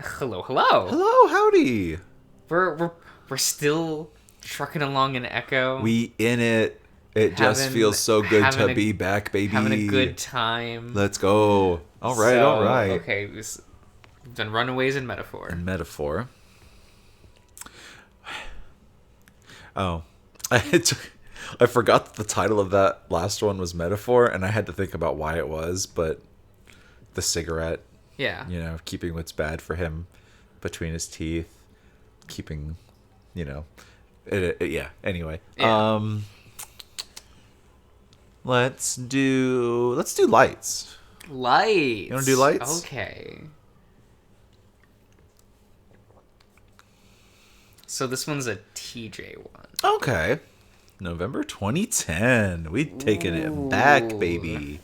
Hello, hello. Hello, howdy. We're still trucking along in Echo, We in it. It just having feels so good to having be back, baby. having a good time. Let's go. All right, So, all right. Okay, we've done Runaways and Metaphor. And metaphor. Oh, I forgot that the title of that last one was metaphor, and I had to think about why it was. But the cigarette, Yeah. keeping what's bad for him between his teeth, keeping, yeah. Anyway, Yeah. let's do lights. Lights. You want to do lights? Okay. So this one's a TJ one. Okay. November 2010. We taking it back, baby.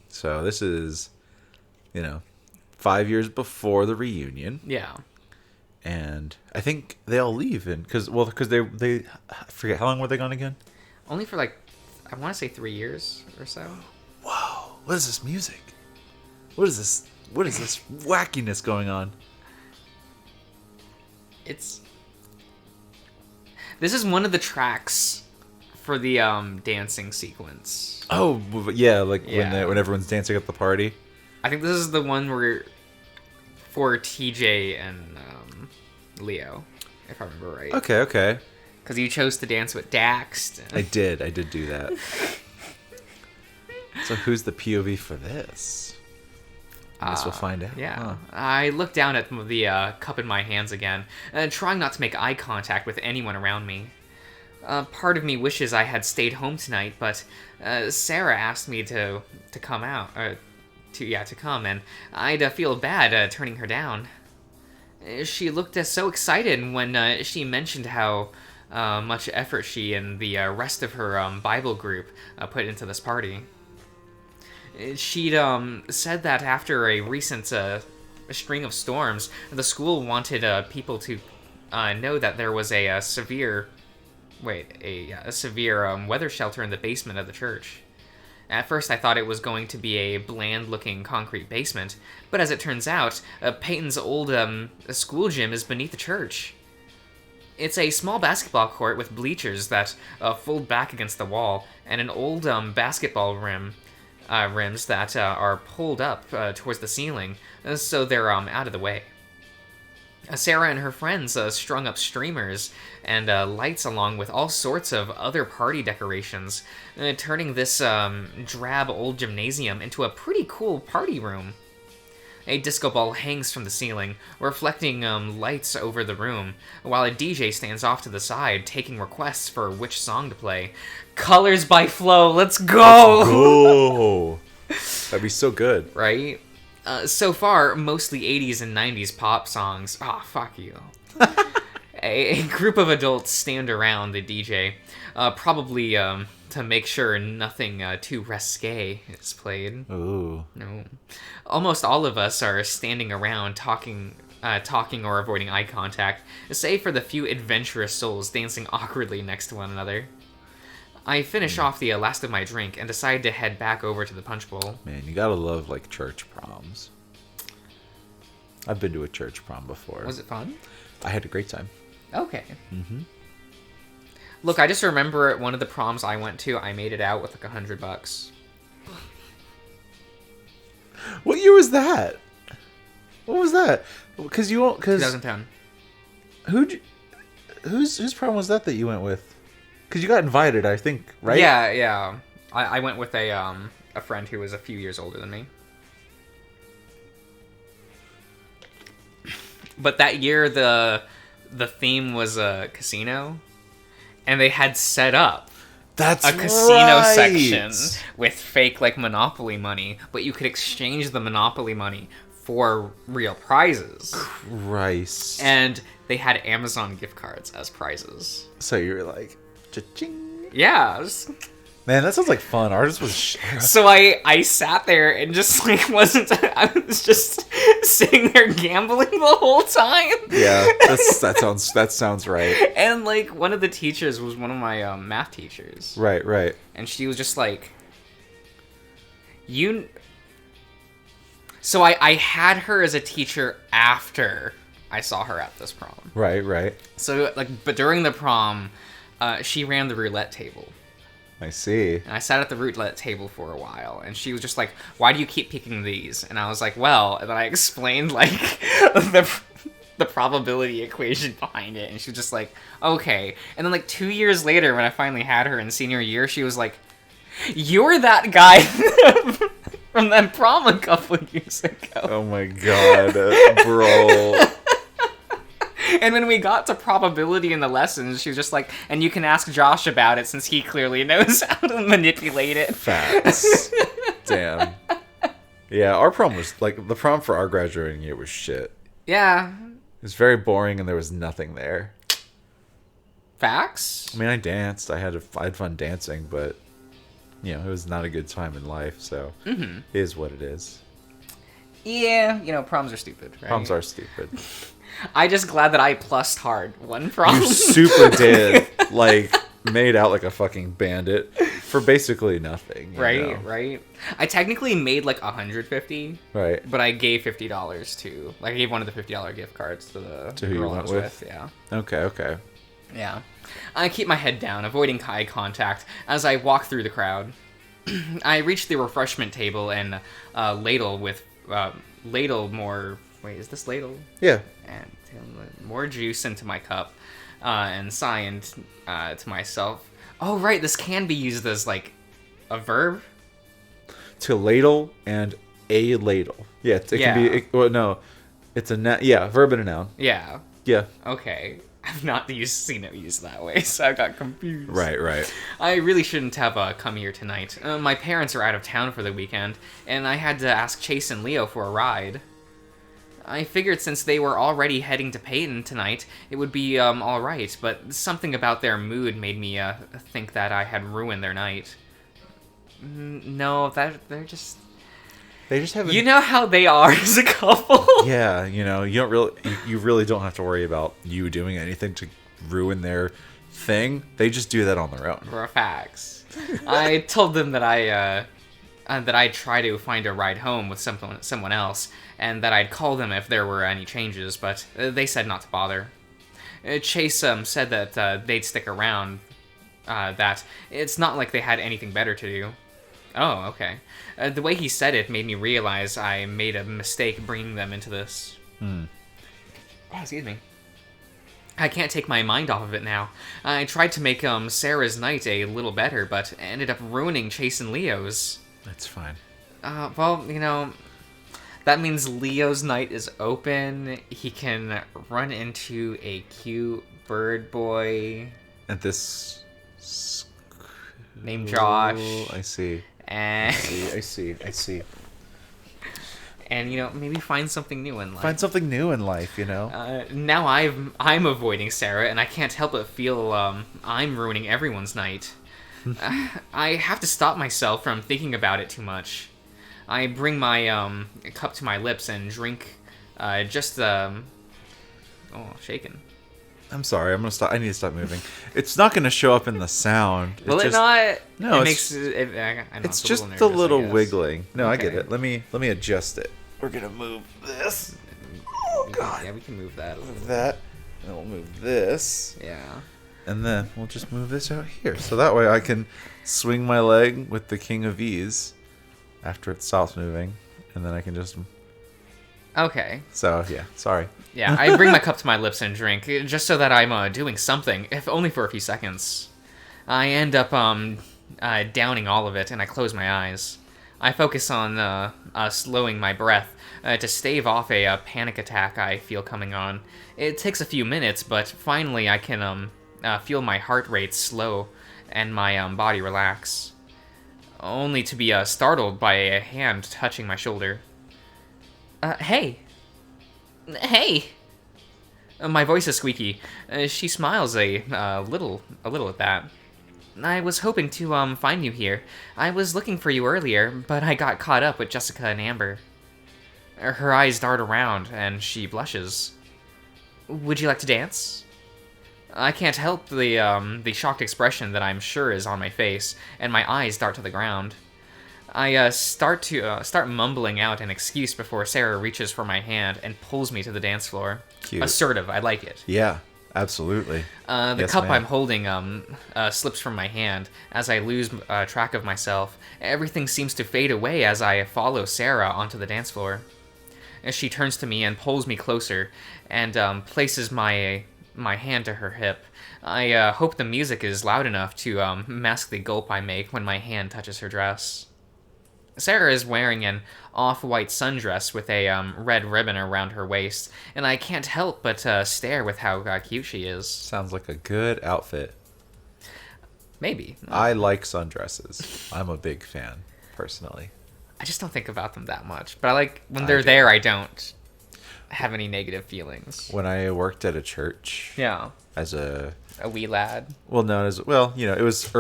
So this is, 5 years before the reunion. Yeah. And I think they all leave because they I forget, how long were they gone again? Only for I want to say 3 years or so. Whoa, what is this music? What is this wackiness going on? This is one of the tracks for the dancing sequence. Oh, yeah, Yeah. when everyone's dancing at the party. I think this is the one where for TJ and Leo, if I remember right. Okay. Because you chose to dance with Dax. I did do that. So who's the POV for this? I guess we'll find out. Yeah. Huh. I looked down at the cup in my hands again, trying not to make eye contact with anyone around me. Part of me wishes I had stayed home tonight, but Sarah asked me to come out, to come, and I'd feel bad turning her down. She looked so excited when she mentioned how much effort she and the rest of her Bible group put into this party. She'd said that after a recent string of storms, the school wanted people to know that there was a severe weather shelter in the basement of the church. At first, I thought it was going to be a bland-looking concrete basement, but as it turns out, Peyton's old school gym is beneath the church. It's a small basketball court with bleachers that fold back against the wall, and an old basketball rims that are pulled up towards the ceiling, so they're out of the way. Sarah and her friends strung up streamers and lights along with all sorts of other party decorations, turning this drab old gymnasium into a pretty cool party room. A disco ball hangs from the ceiling, reflecting lights over the room, while a DJ stands off to the side, taking requests for which song to play. Colors by Flo, let's go! That'd be so good. Right? So far, mostly 80s and 90s pop songs. Ah, fuck you. A group of adults stand around the DJ, probably to make sure nothing too risque is played. Ooh. No. Almost all of us are standing around talking or avoiding eye contact, save for the few adventurous souls dancing awkwardly next to one another. I finish off the last of my drink and decide to head back over to the punch bowl. Man, you gotta love church proms. I've been to a church prom before. Was it fun? I had a great time. Okay. Mm-hmm. Look, I just remember at one of the proms I went to, I made it out with $100. What year was that? What was that? Because 2010. Whose prom was that you went with? Because you got invited, I think, right? Yeah. I went with a friend who was a few years older than me. But that year, the theme was a casino, and they had set up That's a casino right. section with fake Monopoly money, but you could exchange the Monopoly money for real prizes. Christ. And they had Amazon gift cards as prizes. So you were like, cha-ching. Yeah. Man, that sounds like fun. Ours was... So I sat there and just I was just sitting there gambling the whole time. Yeah, that sounds right. And one of the teachers was one of my math teachers. Right. And she was just like, you So I had her as a teacher after I saw her at this prom. Right. So, but during the prom, she ran the roulette table. I see. And I sat at the roulette table for a while, and she was just like, "Why do you keep picking these?" And I was like, "Well," and then I explained, like, the probability equation behind it, and she was just like, "Okay." And then, like, 2 years later, when I finally had her in senior year, she was like, "You're that guy from that prom a couple years ago." Oh my god, bro. And when we got to probability in the lessons, she was just like, "And you can ask Josh about it since he clearly knows how to manipulate it." Facts. Damn. Yeah, our prom was, like, the prom for our graduating year was shit. Yeah. It was very boring and there was nothing there. Facts? I mean, I danced. I had fun dancing, but, you know, it was not a good time in life, so it is what it is. Yeah, proms are stupid, right? Proms are stupid. I just glad that I plussed hard one prom. You super did. Like, made out like a fucking bandit for basically nothing. Right. I technically made like $150. Right. But I gave $50 to, like, I gave one of the $50 gift cards to the to who girl you I went was with. Yeah. Okay. Yeah. I keep my head down, avoiding eye contact as I walk through the crowd. I reach the refreshment table and ladle more. Wait, is this ladle? Yeah. And more juice into my cup, and sigh to myself. Oh, right, this can be used as, like, a verb? To ladle and a ladle. Yeah, it can be... no, it's a noun. Yeah, verb and a noun. Yeah. Yeah. Okay. I've not seen it used that way, so I got confused. Right. I really shouldn't have come here tonight. My parents are out of town for the weekend, and I had to ask Chase and Leo for a ride. I figured since they were already heading to Peyton tonight, it would be alright, but something about their mood made me think that I had ruined their night. No, they're just... They just haven't... You know how they are as a couple? Yeah, you really don't have to worry about you doing anything to ruin their thing. They just do that on their own. For facts. I told them that I'd try to find a ride home with someone else, and that I'd call them if there were any changes, but they said not to bother. Chase said that they'd stick around, that it's not like they had anything better to do. Oh, okay. The way he said it made me realize I made a mistake bringing them into this. Oh, excuse me. I can't take my mind off of it now. I tried to make Sarah's night a little better, but ended up ruining Chase and Leo's. That's fine. Well, that means Leo's night is open. He can run into a cute bird boy. And this... named Josh. I see. And I see. And maybe find something new in life. Find something new in life, Now I'm avoiding Sarah, and I can't help but feel I'm ruining everyone's night. I have to stop myself from thinking about it too much. I bring my cup to my lips and drink shaken. I'm sorry, I'm gonna stop. I need to stop moving. It's not gonna show up in the sound. Will it not? No, it's just the little wiggling. No, okay. I get it. Let me adjust it. We're gonna move this. Oh god. Yeah, we can move that. Move that. And we'll move this. Yeah. And then we'll just move this out here, so that way I can swing my leg with the king of ease after it stops moving, and then I can just. Okay. So, yeah, sorry. Yeah, I bring my cup to my lips and drink, just so that I'm doing something, if only for a few seconds. I end up downing all of it, and I close my eyes. I focus on slowing my breath to stave off a panic attack I feel coming on. It takes a few minutes, but finally I can feel my heart rate slow and my body relax. Only to be startled by a hand touching my shoulder. Hey. My voice is squeaky. She smiles a little at that. I was hoping to find you here. I was looking for you earlier, but I got caught up with Jessica and Amber. Her eyes dart around, and she blushes. Would you like to dance? I can't help the shocked expression that I'm sure is on my face, and my eyes dart to the ground. I start mumbling out an excuse before Sarah reaches for my hand and pulls me to the dance floor. Cute. Assertive, I like it. Yeah, absolutely. The Yes, cup ma'am. I'm holding slips from my hand as I lose track of myself. Everything seems to fade away as I follow Sarah onto the dance floor. As she turns to me and pulls me closer and places my hand to her hip. I hope the music is loud enough to mask the gulp I make when my hand touches her dress. Sarah is wearing an off-white sundress with a red ribbon around her waist, and I can't help but stare with how cute she is. Sounds like a good outfit. Maybe. I like sundresses. I'm a big fan, personally. I just don't think about them that much. But I like, when I they're do. there, I don't have any negative feelings. When I worked at a church Yeah. as a A wee lad. it was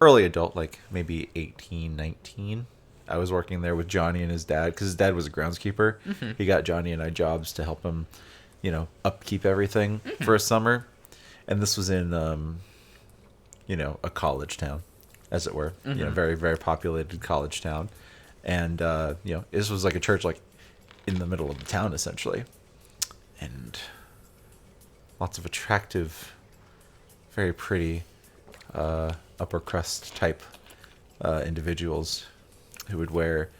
early adult, like maybe 18, 19. I was working there with Johnny and his dad because his dad was a groundskeeper. Mm-hmm. He got Johnny and I jobs to help him, upkeep everything for a summer. And this was in, a college town, as it were. Very, very populated college town. And, this was like a church, like, in the middle of the town, essentially. And lots of attractive, very pretty, upper crust type individuals who would wear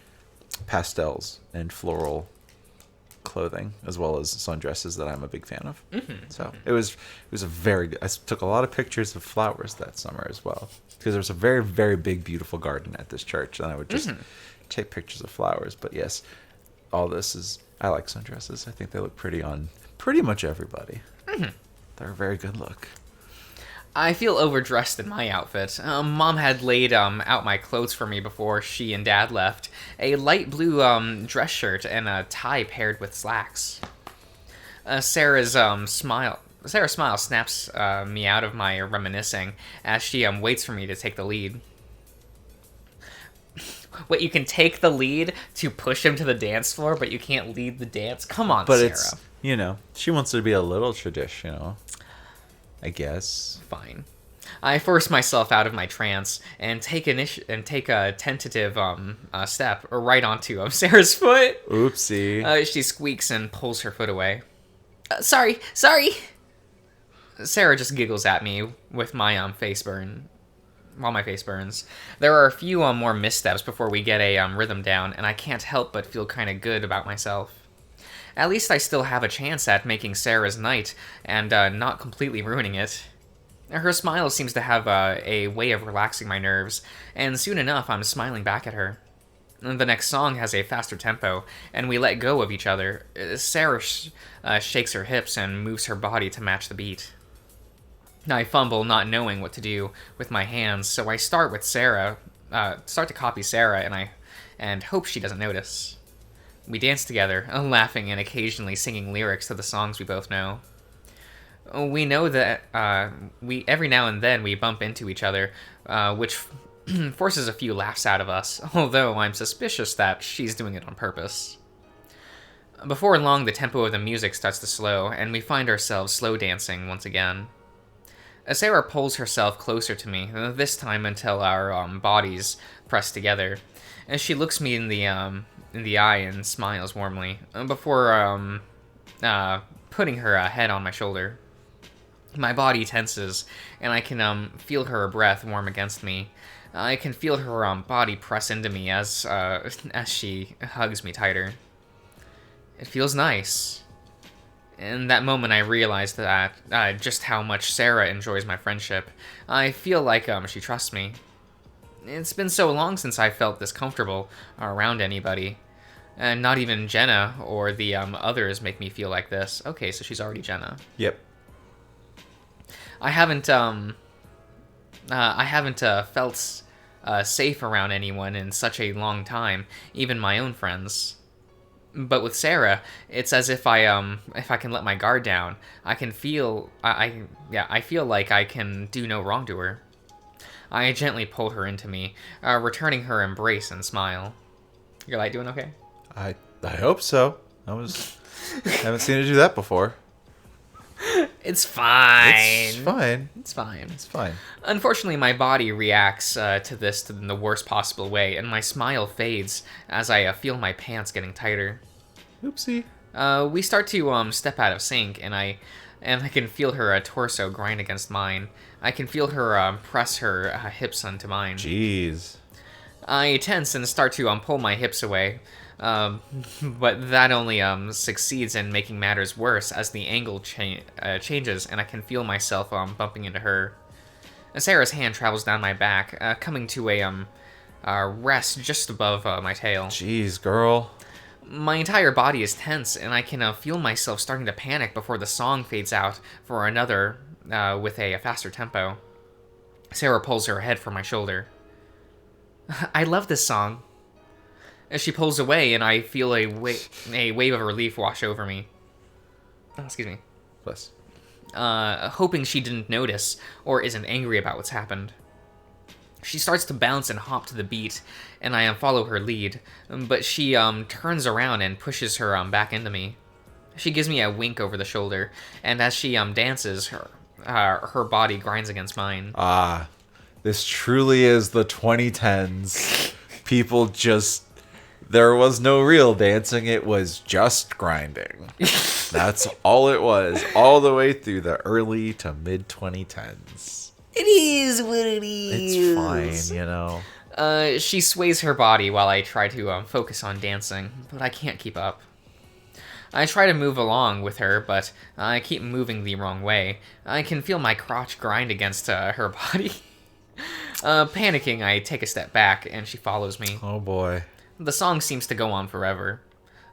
pastels and floral clothing, as well as sundresses that I'm a big fan of. So it was a very good. I took a lot of pictures of flowers that summer as well, because there was a very, very big, beautiful garden at this church, and I would just take pictures of flowers. But yes, all this is. I like sundresses. I think they look pretty on pretty much everybody. They're a very good look. I feel overdressed in my outfit. Mom had laid out my clothes for me before she and Dad left. A light blue dress shirt and a tie paired with slacks. Sarah's smile snaps me out of my reminiscing as she waits for me to take the lead. Wait, you can take the lead to push him to the dance floor, but you can't lead the dance? Come on, But Sarah. it's, she wants to be a little traditional, I guess. Fine. I force myself out of my trance and take a tentative step right onto Sarah's foot. Oopsie. She squeaks and pulls her foot away. Sorry. Sarah just giggles at me with my face burn. While my face burns. There are a few more missteps before we get a rhythm down, and I can't help but feel kind of good about myself. At least I still have a chance at making Sarah's night and not completely ruining it. Her smile seems to have a way of relaxing my nerves, and soon enough I'm smiling back at her. The next song has a faster tempo, and we let go of each other. Sarah shakes her hips and moves her body to match the beat. I fumble, not knowing what to do with my hands, so I start to copy Sarah, and hope she doesn't notice. We dance together, laughing and occasionally singing lyrics to the songs we both know. We know that every now and then we bump into each other, which forces a few laughs out of us, although I'm suspicious that she's doing it on purpose. Before long, the tempo of the music starts to slow, and we find ourselves slow dancing once again. Sarah pulls herself closer to me, this time until our bodies press together. As she looks me in the eye and smiles warmly, before putting her head on my shoulder. My body tenses, and I can feel her breath warm against me. I can feel her body press into me as she hugs me tighter. It feels nice. In that moment, I realized that just how much Sarah enjoys my friendship. I feel like she trusts me. It's been so long since I felt this comfortable around anybody. And not even Jenna or the others make me feel like this. Okay, so she's already Jenna. Yep. I haven't felt safe around anyone in such a long time, even my own friends. But with Sarah, it's as if I can let my guard down, I feel like I can do no wrong to her. I gently pull her into me, returning her embrace and smile. Your light doing okay? I hope so. I haven't seen it do that before. It's fine. It's fine. It's fine. It's fine. Unfortunately, my body reacts to this in the worst possible way, and my smile fades as I feel my pants getting tighter. Oopsie. We start to step out of sync, and I can feel her torso grind against mine. I can feel her press her hips onto mine. Jeez. I tense and start to pull my hips away, but that only succeeds in making matters worse as the angle changes, and I can feel myself bumping into her. Sarah's hand travels down my back, coming to a rest just above my tail. Jeez, girl. My entire body is tense, and I can feel myself starting to panic before the song fades out for another with a faster tempo. Sarah pulls her head from my shoulder. I love this song. As she pulls away, and I feel a wave of relief wash over me. Oh, excuse me. Bless. Hoping she didn't notice or isn't angry about what's happened. She starts to bounce and hop to the beat, and I follow her lead, but she turns around and pushes her back into me. She gives me a wink over the shoulder, and as she dances, her body grinds against mine. Ah, this truly is the 2010s. People just... There was no real dancing, it was just grinding. That's all it was, all the way through the early to mid-2010s. It is what it is. It's fine, you know. She sways her body while I try to focus on dancing, but I can't keep up. I try to move along with her, but I keep moving the wrong way. I can feel my crotch grind against her body. Panicking, I take a step back, and she follows me. Oh boy. The song seems to go on forever.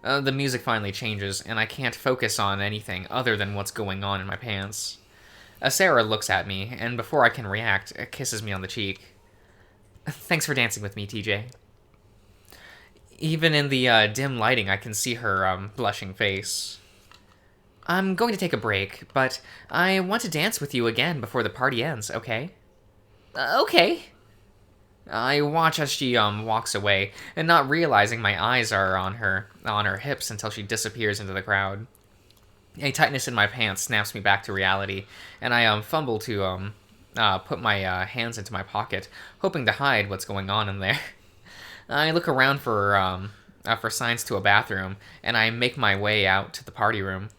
The music finally changes, and I can't focus on anything other than what's going on in my pants. Sarah looks at me, and before I can react, kisses me on the cheek. Thanks for dancing with me, TJ. Even in the dim lighting, I can see her blushing face. I'm going to take a break, but I want to dance with you again before the party ends, okay? Okay. I watch as she walks away, and not realizing my eyes are on her hips until she disappears into the crowd. A tightness in my pants snaps me back to reality, and I fumble to put my hands into my pocket, hoping to hide what's going on in there. I look around for signs to a bathroom, and I make my way out to the party room.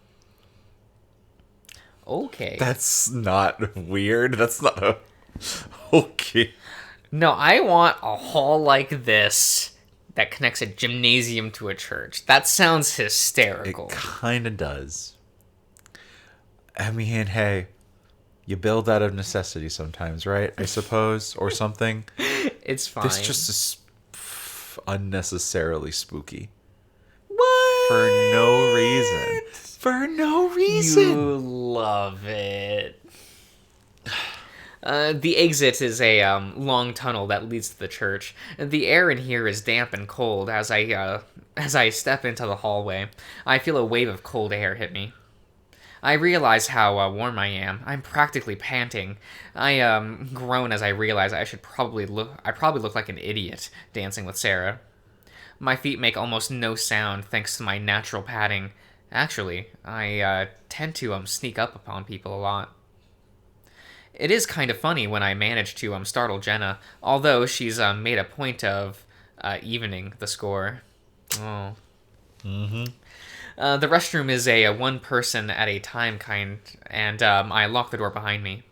Okay. That's not weird. That's not a... Okay. No, I want a hall like this that connects a gymnasium to a church. That sounds hysterical. It kind of does. I mean, hey, you build out of necessity sometimes, right? I suppose, or something. It's fine. This just is unnecessarily spooky. What? For no reason. For no reason. You love it. The exit is a long tunnel that leads to the church. The air in here is damp and cold. As I step into the hallway, I feel a wave of cold air hit me. I realize how warm I am. I'm practically panting. I groan as I realize I probably look like an idiot dancing with Sarah. My feet make almost no sound thanks to my natural padding. Actually, I tend to sneak up upon people a lot. It is kind of funny when I manage to startle Jenna, although she's made a point of evening the score. Oh. Mm-hmm. The restroom is a one person at a time kind, and I lock the door behind me.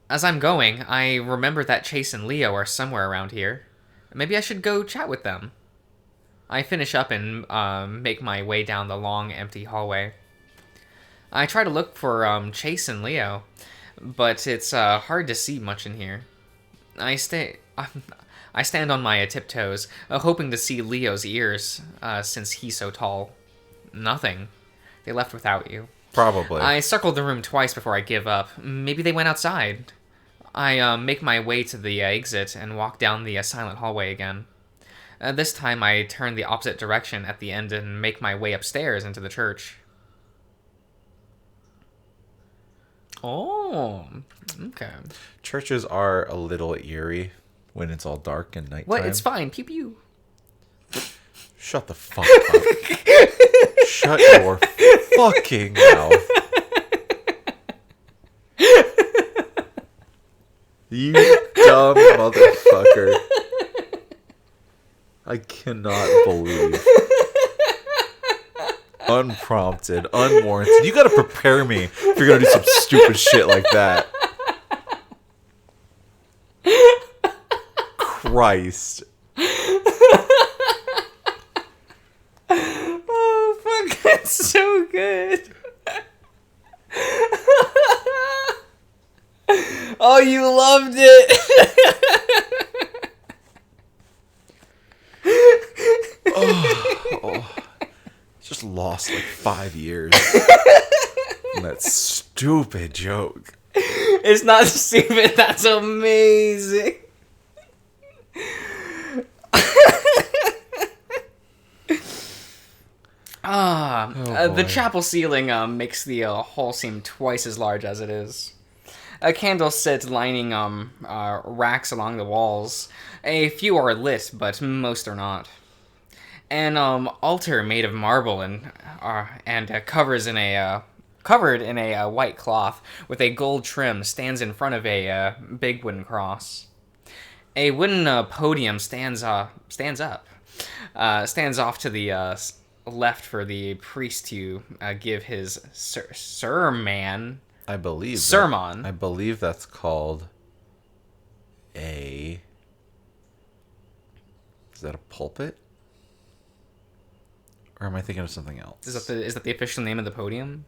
As I'm going, I remember that Chase and Leo are somewhere around here. Maybe I should go chat with them. I finish up and make my way down the long, empty hallway. I try to look for Chase and Leo, but it's hard to see much in here. I stand on my tiptoes, hoping to see Leo's ears, since he's so tall. Nothing. They left without you. Probably. I circled the room twice before I give up. Maybe they went outside. I make my way to the exit and walk down the silent hallway again. This time I turn the opposite direction at the end and make my way upstairs into the church. Oh, okay. Churches are a little eerie when it's all dark and nighttime. What? It's fine. Pew pew. Shut the fuck up. Shut your fucking mouth. You dumb motherfucker. I cannot believe. Unprompted, unwarranted. You gotta prepare me if you're gonna do some stupid shit like that. Christ. Oh, fuck, that's so good. Oh, you loved it. Just lost like 5 years. And that stupid joke. It's not stupid, that's amazing. The chapel ceiling makes the hall seem twice as large as it is. A candle sit lining racks along the walls. A few are lit, but most are not. An altar made of marble and covered in a white cloth with a gold trim stands in front of a big wooden cross. A wooden podium stands off to the left for the priest to give his sermon. I believe sermon. I believe that's called a. Is that a pulpit? Or am I thinking of something else? Is that the official name of the podium?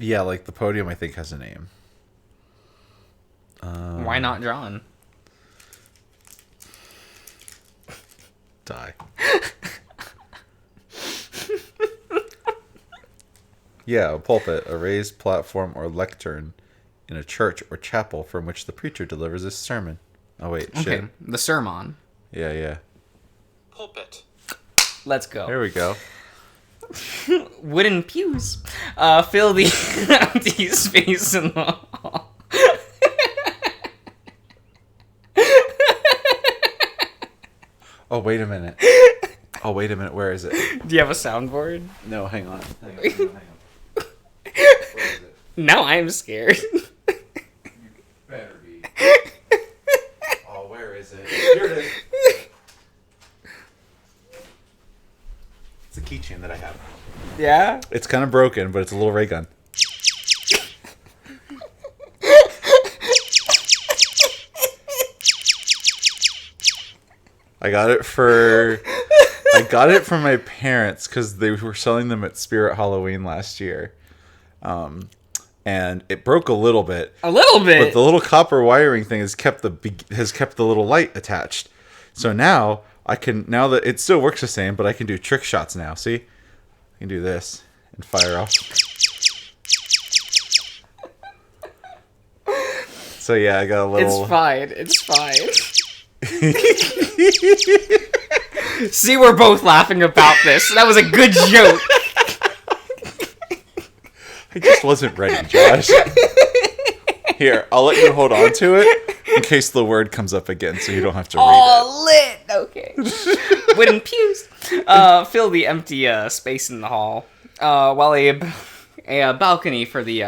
Yeah, like the podium I think has a name. Why not John? Die. Yeah, a pulpit, a raised platform or lectern in a church or chapel from which the preacher delivers his sermon. Oh wait, shit. Okay, the sermon. Yeah. Pulpit. Let's go. There we go. Wooden pews fill the empty space in the hall. Oh, wait a minute. Where is it? Do you have a soundboard? No, hang on. Where is it? Now I'm scared. You better be. Oh, where is it? Here it is. It's a keychain that I have. Yeah? It's kind of broken, but it's a little ray gun. I got it from my parents because they were selling them at Spirit Halloween last year. And it broke a little bit. A little bit? But the little copper wiring thing has kept the little light attached. So now now that it still works the same, but I can do trick shots now. See? I can do this and fire off. So yeah, I got a little... It's fine. See, we're both laughing about this. That was a good joke. I just wasn't ready, Josh. Here, I'll let you hold on to it in case the word comes up again so you don't have to read it. Oh, lit! Okay. Wooden pews fill the empty space in the hall, while a balcony for the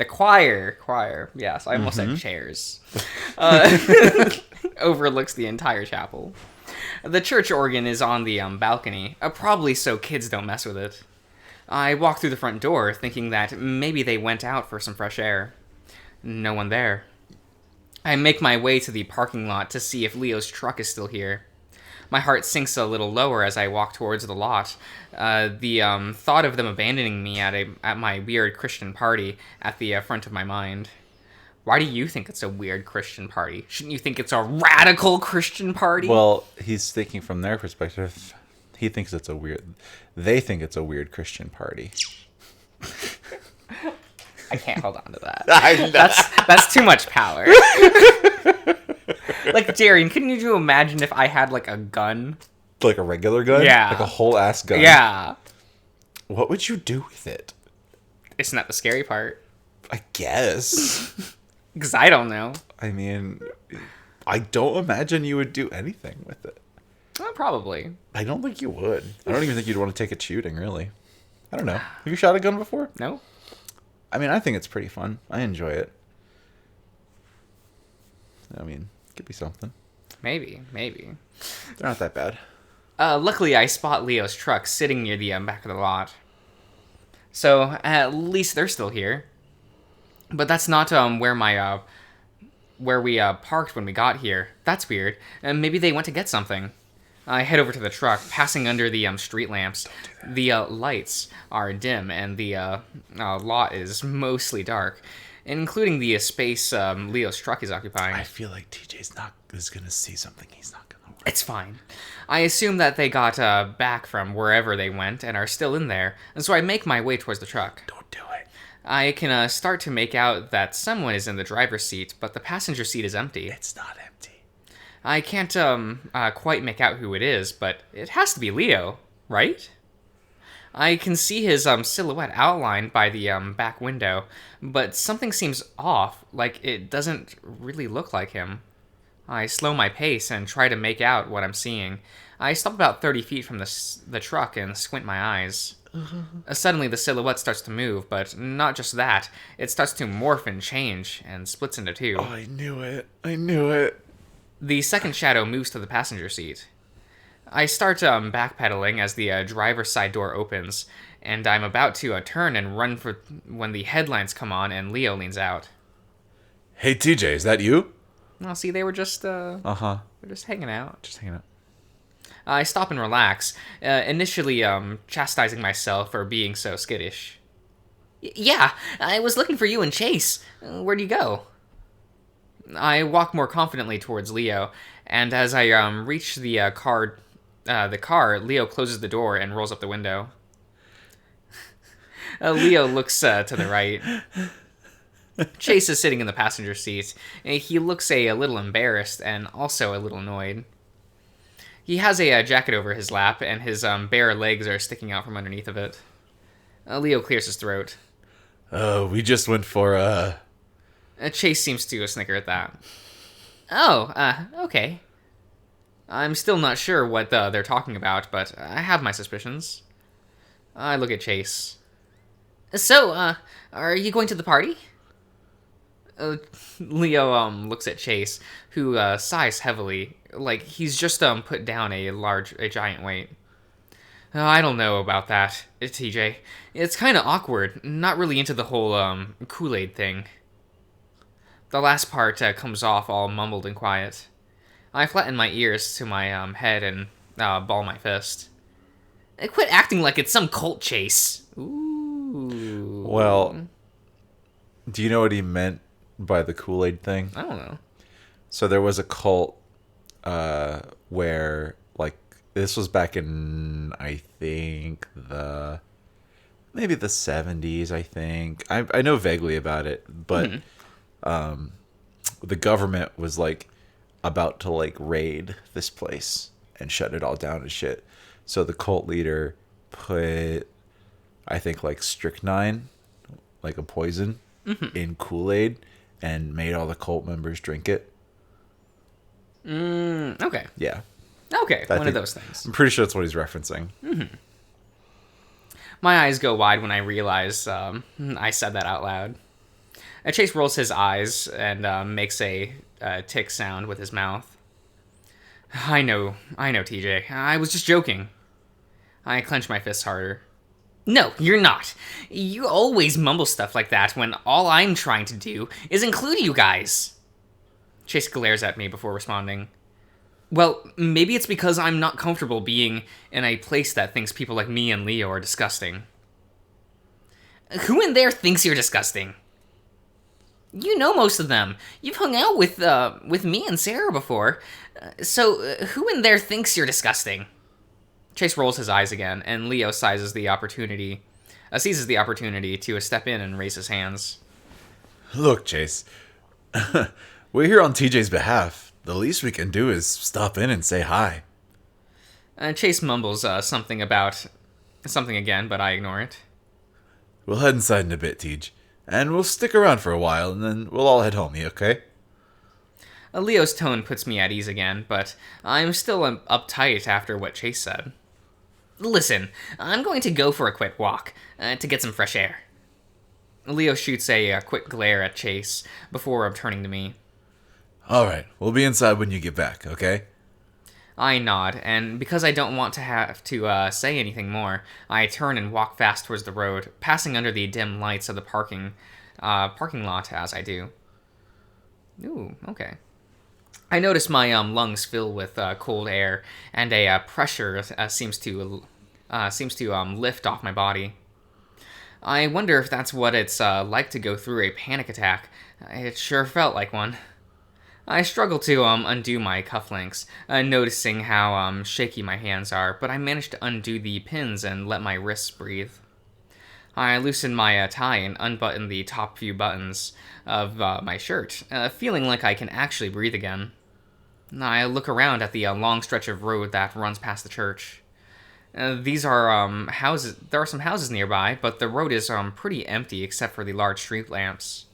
choir, yes, I almost said chairs, overlooks the entire chapel. The church organ is on the balcony, probably so kids don't mess with it. I walk through the front door, thinking that maybe they went out for some fresh air. No one there. I make my way to the parking lot to see if Leo's truck is still here. My heart sinks a little lower as I walk towards the lot. The thought of them abandoning me at my weird Christian party at the front of my mind. Why do you think it's a weird Christian party? Shouldn't you think it's a radical Christian party? Well, he's thinking from their perspective. They think it's a weird Christian party. I can't hold on to that. That's too much power. Like, Darian, couldn't you imagine if I had, like, a gun? Like a regular gun? Yeah. Like a whole ass gun? Yeah. What would you do with it? Isn't that the scary part? I guess. Because I don't know. I mean, I don't imagine you would do anything with it. Well, probably. I don't think you would. I don't even think you'd want to take it shooting, really. I don't know. Have you shot a gun before? No. I mean, I think it's pretty fun. I enjoy it. I mean, could be something. Maybe. They're not that bad. Luckily, I spot Leo's truck sitting near the back of the lot. So, at least they're still here. But that's not where we parked when we got here. That's weird. Maybe they went to get something. I head over to the truck, passing under the street lamps. The lights are dim, and the lot is mostly dark, including the space Leo's truck is occupying. I feel like is gonna see something he's not gonna like. It's fine. I assume that they got back from wherever they went and are still in there, and so I make my way towards the truck. Don't do it. I can start to make out that someone is in the driver's seat, but the passenger seat is empty. It's not empty. I can't quite make out who it is, but it has to be Leo, right? I can see his silhouette outlined by the back window, but something seems off, like it doesn't really look like him. I slow my pace and try to make out what I'm seeing. I stop about 30 feet from the truck and squint my eyes. Suddenly, the silhouette starts to move, but not just that. It starts to morph and change, and splits into two. Oh, I knew it. The second shadow moves to the passenger seat. I start backpedaling as the driver's side door opens, and I'm about to turn and run for when the headlights come on and Leo leans out. Hey, TJ, is that you? Well, see, they were just they're just hanging out. Just hanging out. I stop and relax, initially chastising myself for being so skittish. Yeah, I was looking for you and Chase. Where'd you go? I walk more confidently towards Leo, and as I reach the car, Leo closes the door and rolls up the window. Leo looks to the right. Chase is sitting in the passenger seat. He looks a little embarrassed and also a little annoyed. He has a jacket over his lap, and his bare legs are sticking out from underneath of it. Leo clears his throat. We just went for, Chase seems to snicker at that. Oh, okay. I'm still not sure what they're talking about, but I have my suspicions. I look at Chase. So, are you going to the party? Leo looks at Chase, who sighs heavily, like he's just put down a giant weight. I don't know about that, TJ. It's kind of awkward. Not really into the whole Kool-Aid thing. The last part comes off all mumbled and quiet. I flatten my ears to my head and ball my fist. Quit acting like it's some cult, Chase. Ooh. Well, do you know what he meant by the Kool-Aid thing? I don't know. So there was a cult where, like, this was back in, I think, maybe the 70s, I think. I know vaguely about it, but the government was, like, about to, like, raid this place and shut it all down and shit. So the cult leader put, I think, like, strychnine, like a poison, in Kool-Aid and made all the cult members drink it. Okay. Yeah. Okay, one of those things. I'm pretty sure that's what he's referencing. My eyes go wide when I realize I said that out loud. Chase rolls his eyes and makes a tick sound with his mouth. I know, TJ. I was just joking. I clench my fists harder. No, you're not. You always mumble stuff like that when all I'm trying to do is include you guys. Chase glares at me before responding. Well, maybe it's because I'm not comfortable being in a place that thinks people like me and Leo are disgusting. Who in there thinks you're disgusting? You know most of them. You've hung out with me and Sarah before. So who in there thinks you're disgusting? Chase rolls his eyes again, and Leo seizes the opportunity to step in and raise his hands. Look, Chase, we're here on TJ's behalf. The least we can do is stop in and say hi. Chase mumbles something again, but I ignore it. We'll head inside in a bit, Tej, and we'll stick around for a while, and then we'll all head home, you okay? Leo's tone puts me at ease again, but I'm still uptight after what Chase said. Listen, I'm going to go for a quick walk, to get some fresh air. Leo shoots a quick glare at Chase before turning to me. All right, we'll be inside when you get back, okay? I nod, and because I don't want to have to say anything more, I turn and walk fast towards the road, passing under the dim lights of the parking lot as I do. Ooh, okay. I notice my lungs fill with cold air, and a pressure seems to lift off my body. I wonder if that's what it's like to go through a panic attack. It sure felt like one. I struggle to undo my cufflinks, noticing how shaky my hands are, but I manage to undo the pins and let my wrists breathe. I loosen my tie and unbutton the top few buttons of my shirt, feeling like I can actually breathe again. I look around at the long stretch of road that runs past the church. These are houses. There are some houses nearby, but the road is pretty empty except for the large street lamps.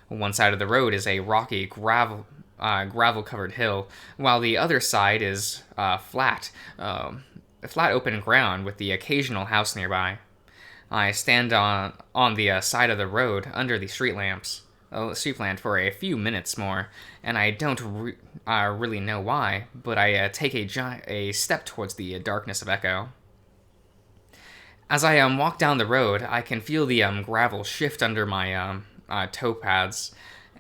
One side of the road is a rocky gravel-covered hill, while the other side is flat open ground with the occasional house nearby. I stand on the side of the road under the street lamps, street lamp for a few minutes more, and I don't really know why, but I take a step towards the darkness of Echo. As I walk down the road, I can feel the gravel shift under my toe pads,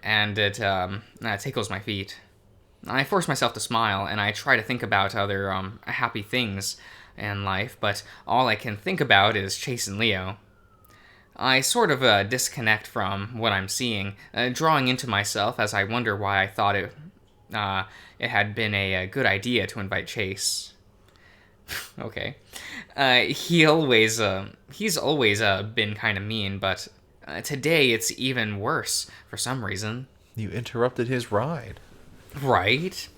and it tickles my feet. I force myself to smile, and I try to think about other happy things in life, but all I can think about is Chase and Leo. I sort of disconnect from what I'm seeing, drawing into myself as I wonder why I thought it had been a good idea to invite Chase. Okay. He's always been kind of mean, but today it's even worse for some reason. You interrupted his ride. Right?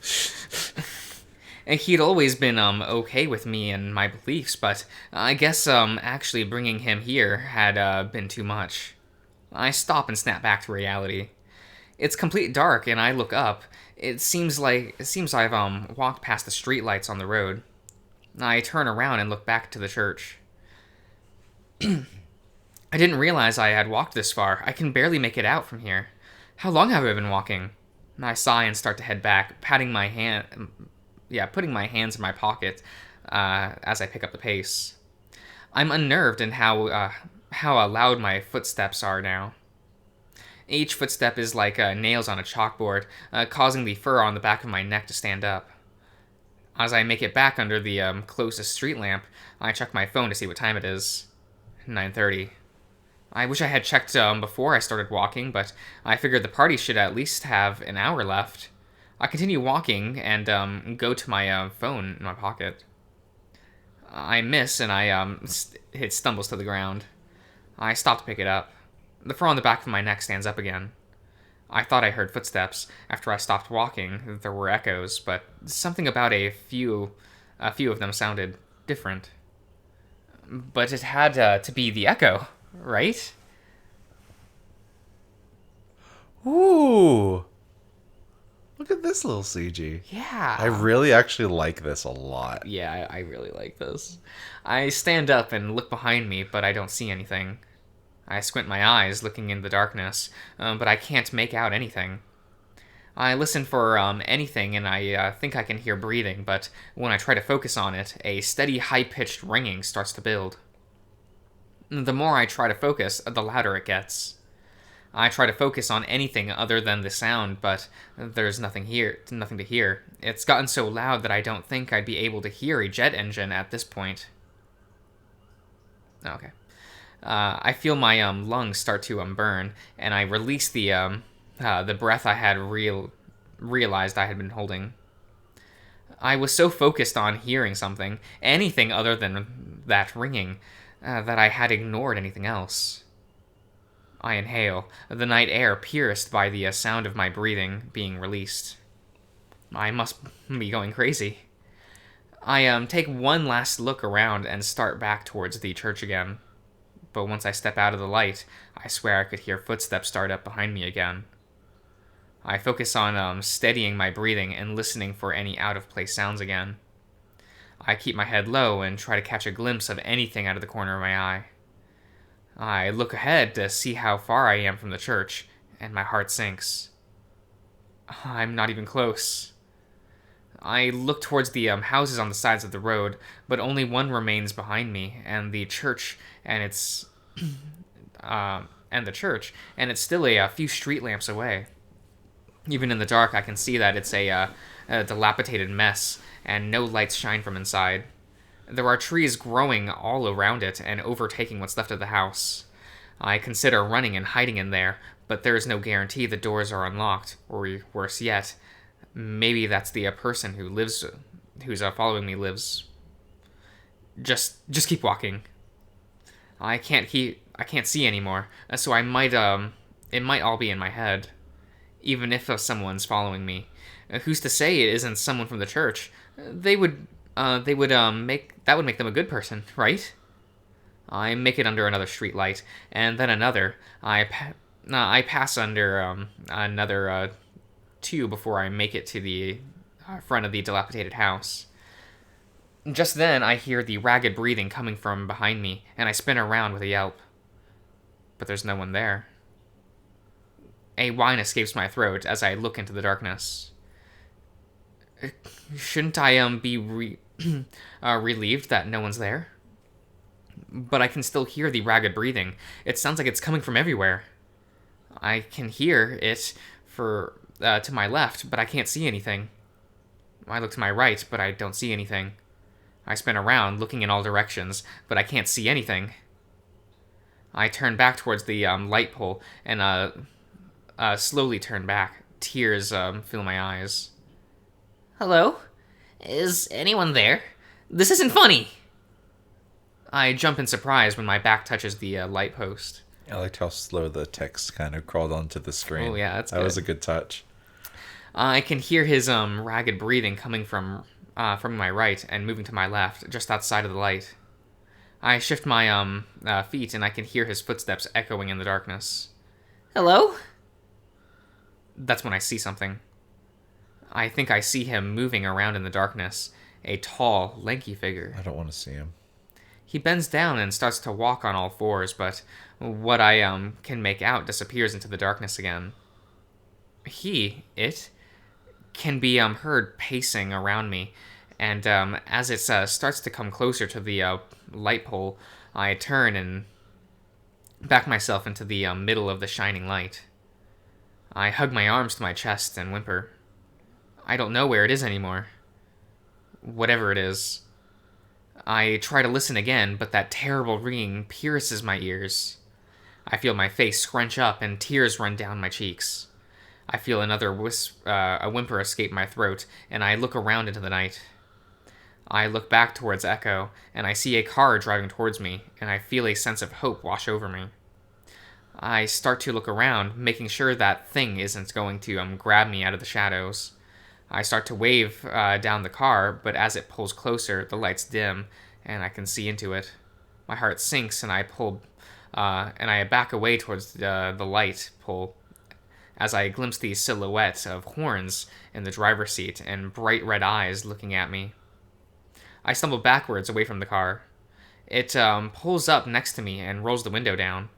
And he'd always been okay with me and my beliefs, but I guess actually bringing him here had been too much. I stop and snap back to reality. It's complete dark, and I look up. It seems I've walked past the streetlights on the road. I turn around and look back to the church. I didn't realize I had walked this far. I can barely make it out from here. How long have I been walking? I sigh and start to head back, putting my hands in my pocket as I pick up the pace. I'm unnerved in how loud my footsteps are now. Each footstep is like nails on a chalkboard, causing the fur on the back of my neck to stand up. As I make it back under the closest street lamp, I check my phone to see what time it is. 9:30. I wish I had checked before I started walking, but I figured the party should at least have an hour left. I continue walking and go to my phone in my pocket. I miss and it stumbles to the ground. I stop to pick it up. The fur on the back of my neck stands up again. I thought I heard footsteps. After I stopped walking, there were echoes, but something about a few of them sounded different. But it had to be the echo, right? Ooh. Look at this little CG. Yeah. I really actually like this a lot. Yeah, I really like this. I stand up and look behind me, but I don't see anything. I squint my eyes, looking in the darkness, but I can't make out anything. I listen for anything, and I think I can hear breathing, but when I try to focus on it, a steady, high-pitched ringing starts to build. The more I try to focus, the louder it gets. I try to focus on anything other than the sound, but there's nothing to hear. It's gotten so loud that I don't think I'd be able to hear a jet engine at this point. Okay. I feel my lungs start to burn, and I release the breath I had realized I had been holding. I was so focused on hearing something, anything other than that ringing, that I had ignored anything else. I inhale, the night air pierced by the sound of my breathing being released. I must be going crazy. I take one last look around and start back towards the church again. But once I step out of the light, I swear I could hear footsteps start up behind me again. I focus on steadying my breathing and listening for any out-of-place sounds again. I keep my head low and try to catch a glimpse of anything out of the corner of my eye. I look ahead to see how far I am from the church, and my heart sinks. I'm not even close. I look towards the houses on the sides of the road, but only one remains behind me, and the church, and it's and the church, and it's still a few street lamps away. Even in the dark, I can see that it's a dilapidated mess, and no lights shine from inside. There are trees growing all around it and overtaking what's left of the house. I consider running and hiding in there, but there is no guarantee the doors are unlocked, or worse yet, maybe that's the person who's following me lives. Just keep walking. I can't see anymore, so it might all be in my head. Even if someone's following me, who's to say it isn't someone from the church? They would make them a good person, right? I make it under another street light, and then another. I pass under another two before I make it to the front of the dilapidated house. Just then, I hear the ragged breathing coming from behind me, and I spin around with a yelp. But there's no one there. A whine escapes my throat as I look into the darkness. Shouldn't I be relieved that no one's there? But I can still hear the ragged breathing. It sounds like it's coming from everywhere. I can hear it to my left, but I can't see anything. I look to my right, but I don't see anything. I spin around, looking in all directions, but I can't see anything. I turn back towards the light pole and slowly turn back. Tears fill my eyes. Hello? Is anyone there? This isn't funny! I jump in surprise when my back touches the light post. I liked how slow the text kind of crawled onto the screen. Oh, yeah, that was a good touch. I can hear his ragged breathing coming from my right and moving to my left, just outside of the light. I shift my feet and I can hear his footsteps echoing in the darkness. Hello? That's when I see something. I think I see him moving around in the darkness, a tall, lanky figure. I don't want to see him. He bends down and starts to walk on all fours, but what I can make out disappears into the darkness again. It can be heard pacing around me, and as it starts to come closer to the light pole, I turn and back myself into the middle of the shining light. I hug my arms to my chest and whimper. I don't know where it is anymore. Whatever it is. I try to listen again, but that terrible ringing pierces my ears. I feel my face scrunch up and tears run down my cheeks. I feel another a whimper escape my throat, and I look around into the night. I look back towards Echo, and I see a car driving towards me, and I feel a sense of hope wash over me. I start to look around, making sure that thing isn't going to grab me out of the shadows. I start to wave down the car, but as it pulls closer, the lights dim, and I can see into it. My heart sinks, and I back away towards the light pole, as I glimpse the silhouette of horns in the driver's seat and bright red eyes looking at me. I stumble backwards away from the car. It pulls up next to me and rolls the window down.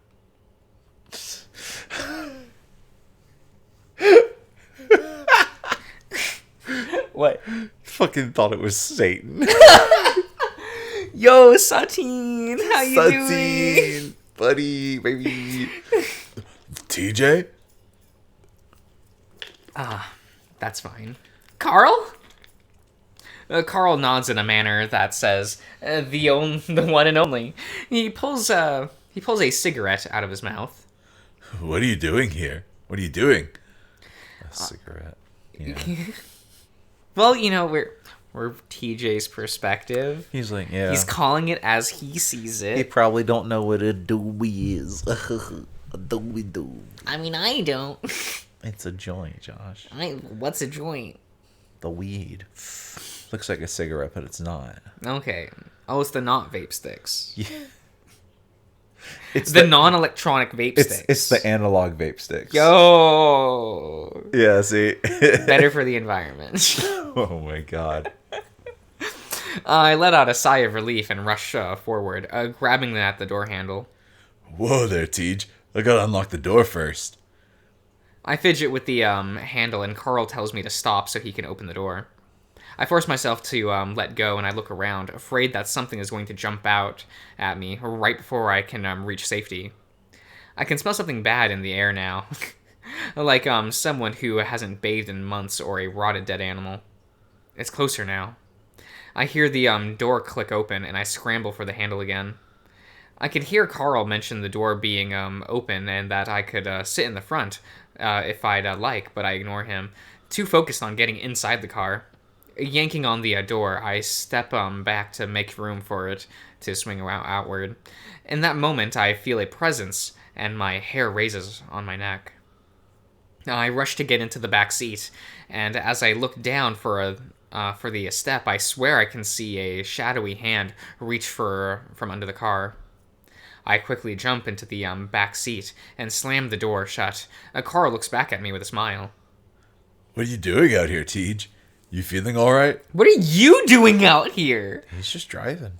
What? Fucking thought it was Satan. Yo, Satine, how you doing? Buddy, baby. TJ? That's fine. Carl? Carl nods in a manner that says, the one and only. He pulls a cigarette out of his mouth. What are you doing here? What are you doing? A cigarette. Yeah. Well, we're TJ's perspective. He's like, yeah. He's calling it as he sees it. He probably don't know what a doobie is. A doobie. I mean, I don't. It's a joint, Josh. What's a joint? The weed. Looks like a cigarette, but it's not. Okay. Oh, it's the not vape sticks. Yeah. It's the non-electronic vape sticks. It's the analog vape sticks. Yo. Yeah, see? Better for the environment. Oh my god. I let out a sigh of relief and rushed forward, grabbing at the door handle. Whoa there, Tej. I gotta unlock the door first. I fidget with the handle, and Carl tells me to stop so he can open the door. I force myself to let go, and I look around, afraid that something is going to jump out at me right before I can reach safety. I can smell something bad in the air now, like someone who hasn't bathed in months or a rotted dead animal. It's closer now. I hear the door click open, and I scramble for the handle again. I could hear Carl mention the door being open and that I could sit in the front if I'd like, but I ignore him, too focused on getting inside the car. Yanking on the door, I step back to make room for it to swing around outward. In that moment, I feel a presence, and my hair raises on my neck. I rush to get into the back seat, and as I look down for the step, I swear I can see a shadowy hand reach from under the car. I quickly jump into the back seat and slam the door shut. Carl looks back at me with a smile. What are you doing out here, Tej? You feeling all right? What are you doing out here? He's just driving.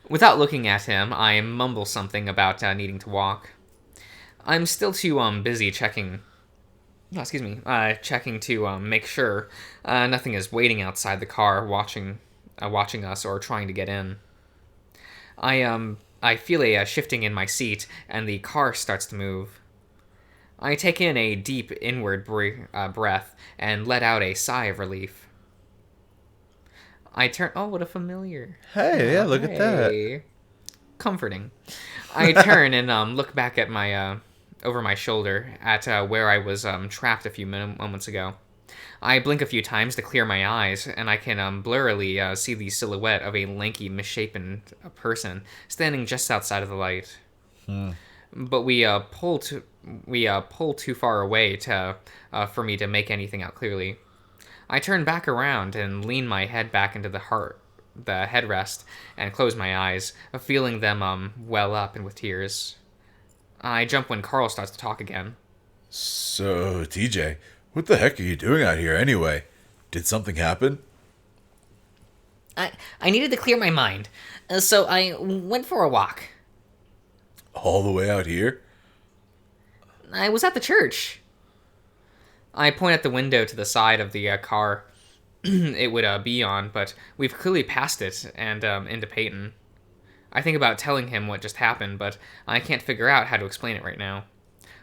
Without looking at him, I mumble something about needing to walk. I'm still too busy checking to make sure nothing is waiting outside the car watching us or trying to get in. I feel a shifting in my seat, and the car starts to move. I take in a deep inward breath and let out a sigh of relief. I turn... Oh, what a familiar. Hey, yeah, look at that. Hey. Comforting. I turn and look back at my over my shoulder at where I was trapped a few moments ago. I blink a few times to clear my eyes, and I can blurrily see the silhouette of a lanky, misshapen person standing just outside of the light. But we pull too far away for me to make anything out clearly. I turn back around and lean my head back into the headrest and close my eyes, feeling them well up and with tears. I jump when Carl starts to talk again. So, TJ, what the heck are you doing out here anyway? Did something happen? I needed to clear my mind, so I went for a walk. All the way out here? I was at the church. I point at the window to the side of the car it would be on, but we've clearly passed it and into Peyton. I think about telling him what just happened, but I can't figure out how to explain it right now.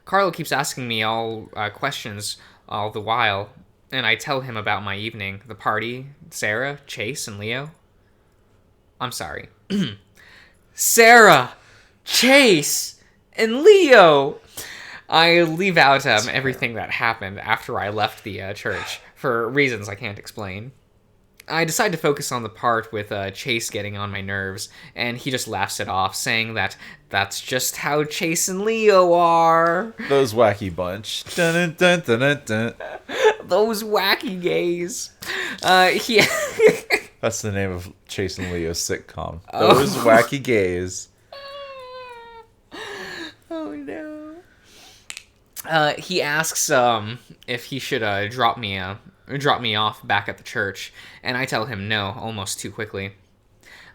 Carlo keeps asking me all questions all the while, and I tell him about my evening, the party, Sarah, Chase, and Leo. I'm sorry. Sarah, Chase, and Leo! I leave out everything that happened after I left the church, for reasons I can't explain. I decide to focus on the part with Chase getting on my nerves, and he just laughs it off, saying that that's just how Chase and Leo are. Those wacky bunch. Dun, dun, dun, dun, dun. Those wacky gays. He... That's the name of Chase and Leo's sitcom. Those wacky gays. Oh no. He asks if he should drop me off back at the church, and I tell him no, almost too quickly.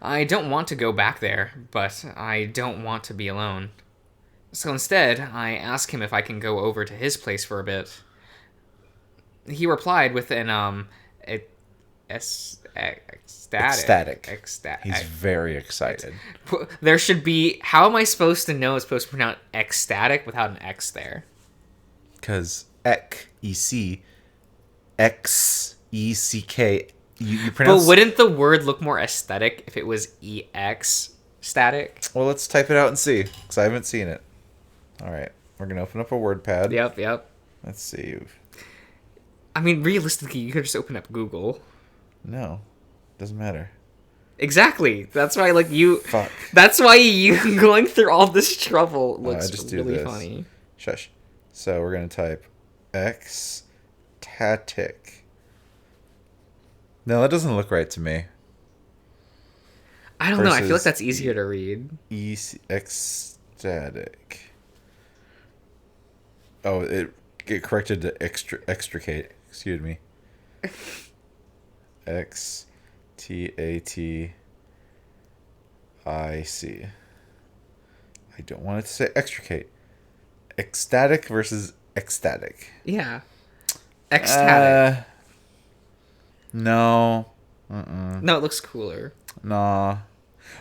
I don't want to go back there, but I don't want to be alone. So instead, I ask him if I can go over to his place for a bit. He replied with an ecstatic. He's very excited. There should be... How am I supposed to know it's supposed to pronounce ecstatic without an X there? Because E-C, X-E-C-K, you pronounce... But wouldn't the word look more aesthetic if it was E-X static? Well, let's type it out and see, because I haven't seen it. All right, we're going to open up a WordPad. Yep. Let's see. I mean, realistically, you could just open up Google. No, doesn't matter. Exactly. That's why, you... Fuck. That's why you going through all this trouble looks I just do really this. funny. Shush. So we're going to type ecstatic. No, that doesn't look right to me. I don't know. I feel like Versus that's easier to read. Ecstatic. Oh, it corrected to extricate. Excuse me. X-T-A-T-I-C. I don't want it to say extricate. Ecstatic versus ecstatic. Yeah. Ecstatic. No. No, it looks cooler. Nah.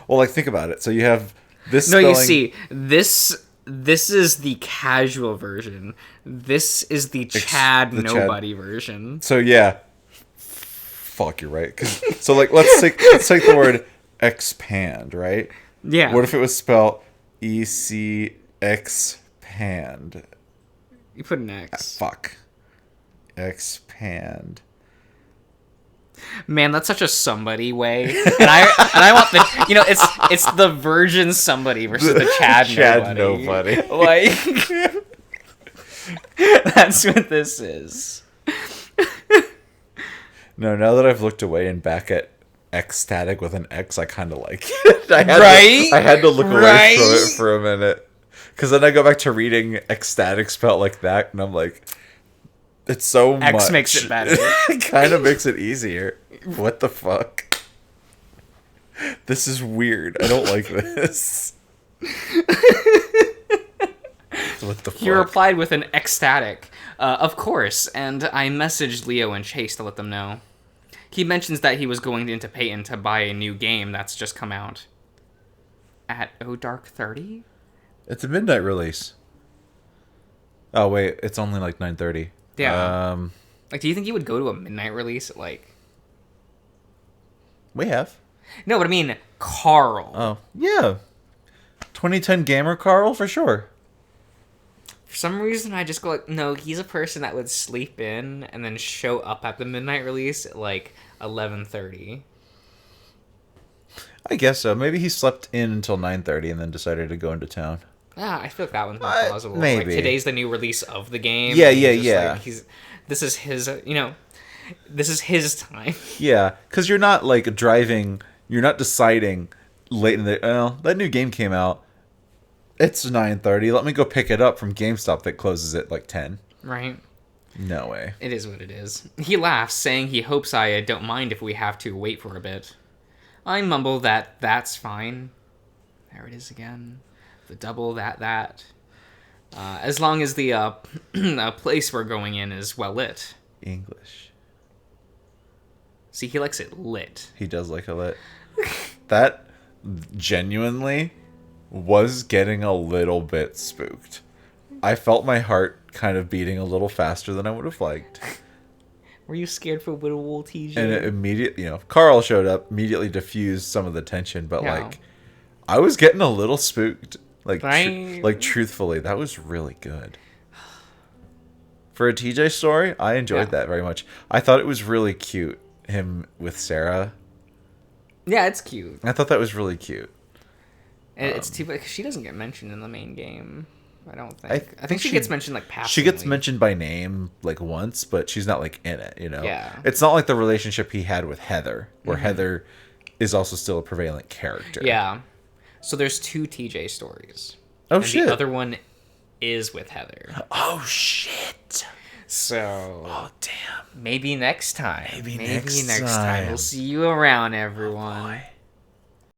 Well, like, think about it. So you have this No, spelling... you see, this is the casual version. This is the Chad the Chad- nobody version. So, yeah. Fuck, you're right. So, like, let's take the word expand, right? Yeah. What if it was spelled expand? You put an X. Fuck. Expand. Man, that's such a somebody way. And I want the it's the virgin somebody versus the Chad nobody. Like that's what this is. No, now that I've looked away and back at ecstatic with an X, I kind of like it. I had to look away from it for a minute. Because then I go back to reading ecstatic spelled like that, and I'm like, it's so much. X makes it better. It kind of makes it easier. What the fuck? This is weird. I don't like this. What the fuck? He replied with an ecstatic. Of course, and I messaged Leo and Chase to let them know. He mentions that he was going into Peyton to buy a new game that's just come out. At Dark 30? It's a midnight release. Oh, wait. It's only like 9:30. Yeah. Like, do you think you would go to a midnight release at, like... We have. No, but I mean, Carl. Oh, yeah. 2010 gamer Carl, for sure. For some reason, I just go like, no, he's a person that would sleep in and then show up at the midnight release at, like, 11:30. I guess so. Maybe he slept in until 9:30 and then decided to go into town. Yeah, I feel like that one's more plausible. Maybe. Like, today's the new release of the game. Yeah, and yeah, he's just, yeah. like, this is his, this is his time. Yeah, because you're not, like, driving... You're not deciding late in the... Well, that new game came out. It's 9:30. Let me go pick it up from GameStop that closes at, like, 10. Right? No way. It is what it is. He laughs, saying he hopes I don't mind if we have to wait for a bit. I mumble that that's fine. There it is again. The double that. As long as the place we're going in is well lit. English. See, he likes it lit. He does like a lit. That genuinely was getting a little bit spooked. I felt my heart kind of beating a little faster than I would have liked. Were you scared for Widow TJ? And it immediately, Carl showed up, immediately diffused some of the tension, but Yeah. like, I was getting a little spooked. Like, Right? like truthfully, that was really good. For a TJ story, I enjoyed that very much. I thought it was really cute, him with Sarah. Yeah, it's cute. I thought that was really cute. And it's too bad 'cause she doesn't get mentioned in the main game. I don't think. I I think she gets mentioned like passively. She gets mentioned by name like once, but she's not like in it, Yeah. It's not like the relationship he had with Heather, where Heather is also still a prevalent character. Yeah. So there's 2 TJ stories. Oh, and shit. The other one is with Heather. Oh, shit. So Oh, damn. maybe next time. Maybe next next time. time. We'll see you around, everyone. Boy.